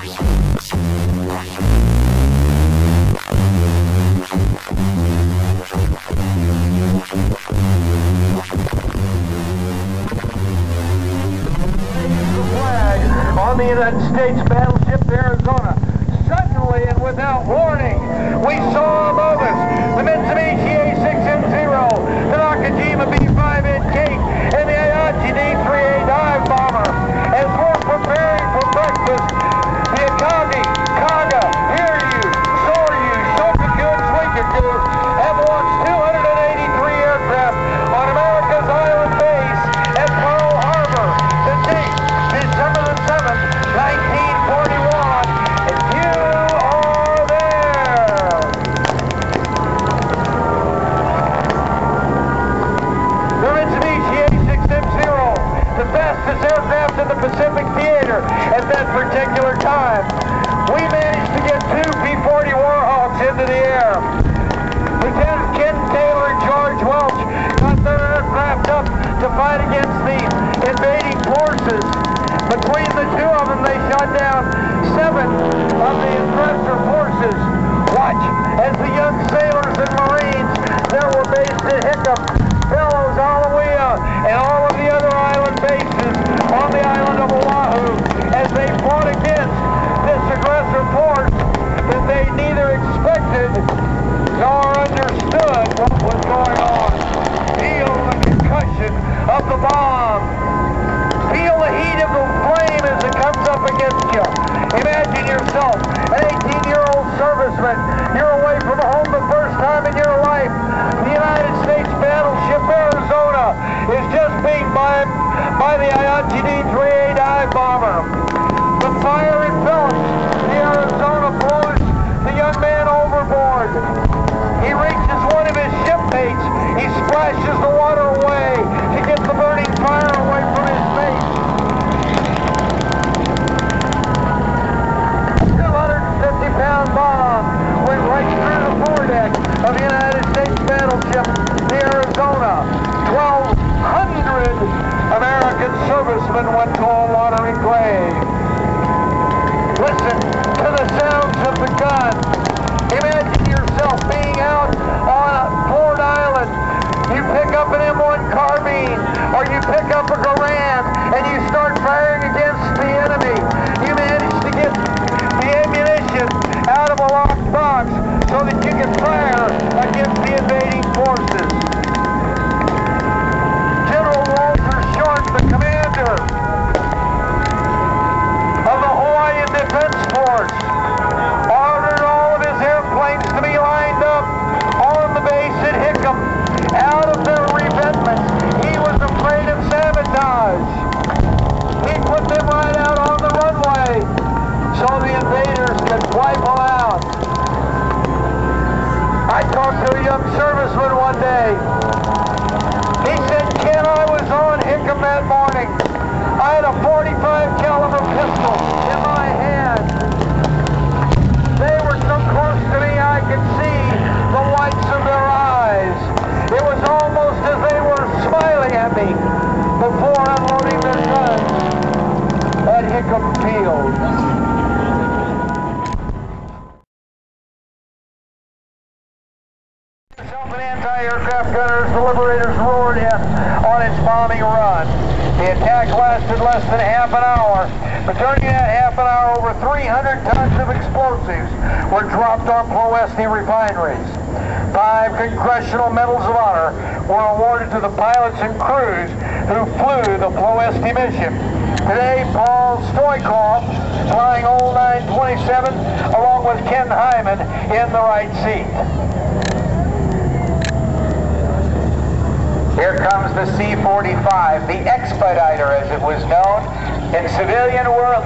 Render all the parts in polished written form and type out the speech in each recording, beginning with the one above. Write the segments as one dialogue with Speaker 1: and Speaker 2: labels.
Speaker 1: On the United States battleship Arizona. Suddenly and without warning, we saw above us the Mitsubishi A6M0, the Nakajima B5NK, and the Aichi D3A dive bomber. As we're preparing for breakfast, the Akagi, Kaga, Hiryu, Soryu, Shokaku, and Suikaku have launched 283 aircraft on America's island base at Pearl Harbor. The date, December the 7th, 1941, and you are there. The Mitsubishi A6M0, the fastest aircraft in the Pacific Theater at that particular time. We managed to get two P-40 Warhawks into the air. Lieutenant Ken Taylor and George Welch got their aircraft up to fight against the invading forces. Between the two of them, they shot down 7 of the aggressor forces. Watch as the young sailors and Marines that were based at Hickam, Fellows, Alawea, and all of the other island bases on the island of Oahu as they fought against this aggressor force that they neither expected nor understood what was going on. Feel the concussion of the bomb. Feel the heat of the flame as it comes up against you. Imagine yourself, an 18-year-old serviceman. You're away from home the first time in your life. The United States battleship Arizona is just being bombed by the Aichi D3A dive bomber. The fire envelops the Arizona, blows the young man overboard. He reaches one of his shipmates. He splashes the water away to get the burning fire away from his face. 250-pound bomb went right through the foredeck of the United States battleship, the Arizona. 1,200 American servicemen went to a watery grave. Listen to the sounds of the gun. Imagine yourself being out on Ford Island. You pick up an M1 carbine, or you pick up a Garand, and you start firing against the enemy. You manage to get the ammunition out of a locked box so that you can fire against the invading forces. General Walter Short, the commander of the Hawaiian Defense Force, ordered all of his airplanes to be lined up on the base at Hickam, out of their revetments. He was afraid of sabotage. He put them right out on the runway so the invaders could wipe them out. I talked to a young serviceman one day. He said, Ken, I was on Hickam that morning. I had a 45 caliber pistol in my hand. They were so close to me I could see the whites of their eyes. It was almost as they were smiling at me before unloading their guns at Hickam Field. An anti-aircraft gunners, the Liberators roared in on its bombing run. The attack lasted less than half an hour, but during that half an hour, over 300 tons of explosives were dropped on Ploesti refineries. 5 Congressional Medals of Honor were awarded to the pilots and crews who flew the Ploesti mission. Today, Paul Stoikov flying old 927 along with Ken Hyman in the right seat. Here comes the C-45, the Expediter as it was known. In civilian world,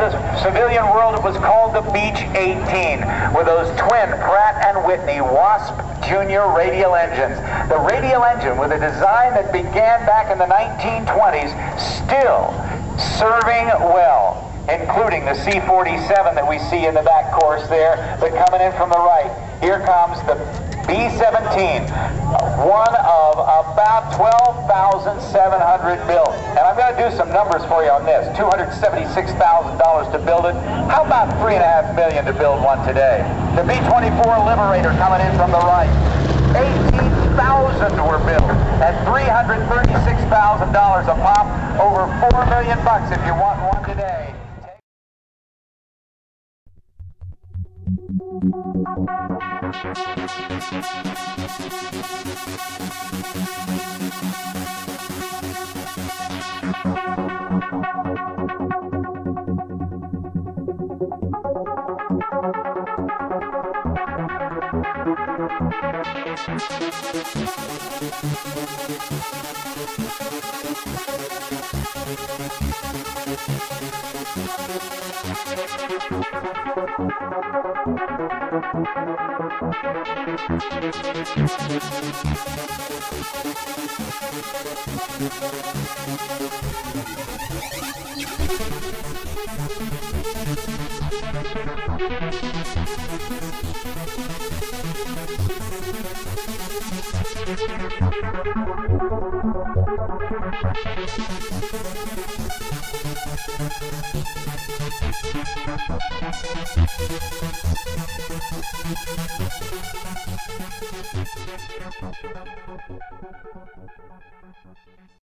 Speaker 1: it was called the Beech 18, with those twin Pratt & Whitney Wasp Junior radial engines. The radial engine with a design that began back in the 1920s, still serving well, including the C-47 that we see in the back course there, but coming in from the right. Here comes the B-17, one of about 12,700 built. And I'm going to do some numbers for you on this. $276,000 to build it. How about $3.5 million to build one today? The B-24 Liberator coming in from the right. 18,000 were built at $336,000 a pop. Over $4 million if you want one today.